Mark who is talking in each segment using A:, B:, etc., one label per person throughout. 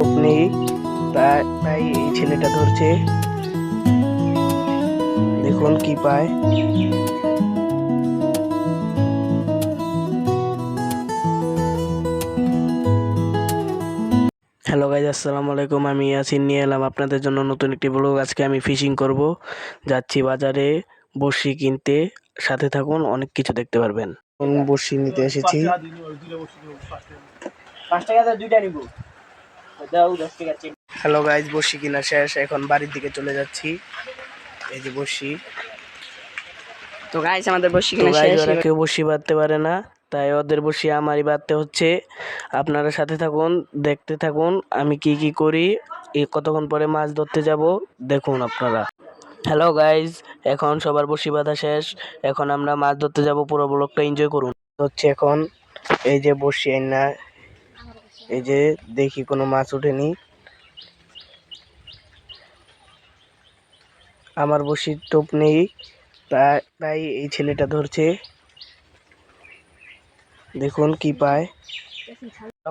A: টোপ নেই, তাই এই ছেলেটা ধরছে। দেখুন কি পায়। হ্যালো গাইজ, আসসালামু আলাইকুম। আমি ইয়াসিন নিয়ে এলাম আপনাদের জন্য নতুন একটি ব্লগ। আজকে আমি ফিশিং করব, যাচ্ছি বাজারে বড়শি কিনতে। সাথে থাকুন, অনেক কিছু দেখতে পারবেন। বড়শি নিতে এসেছি। হ্যালো গাইজ, বড়শি কিনা শেষ, এখন বাড়ির দিকে চলে যাচ্ছি। এই যে বড়শি।
B: তো গাইস আমাদের বড়শি কিনা শেষ।
A: ওরা কেউ বড়শি বাঁধতে পারে না, তাই ওদের বড়শি আমারই বাঁধতে হচ্ছে। আপনারা সাথে থাকুন, দেখতে থাকুন আমি কি কি করি। কতক্ষণ পরে মাছ ধরতে যাব দেখুন আপনারা। হ্যালো গাইজ, এখন সবার বড়শি বাঁধা শেষ। এখন আমরা মাছ ধরতে যাব, পুরো ব্লগটা এনজয় করুন। হচ্ছে এখন এই যে বড়শি না, এই যে দেখি কোনো মাছ ওঠেনি। আমার বড়শির টোপ নেই, তাই এই ছেলেটা ধরছে। দেখুন কি পায়।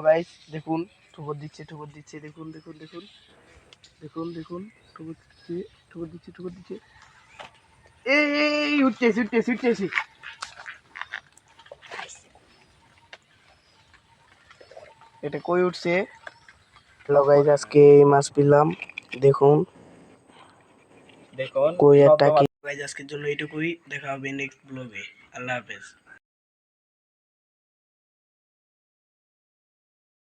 A: গাইস দেখুন, ঠুকর দিচ্ছে দেখুন দেখুন দেখুন দেখুন দেখুন ঠুকর দিচ্ছে। এই উঠতেছি। এটা কই উঠছে। হ্যালো গাইস, আজকে এই মাছ পেলাম। দেখুন কই একটা কি। গাইস আজকের জন্য এইটুকুই, দেখা হবে নেক্সট ব্লগে। আল্লাহ হাফেজ।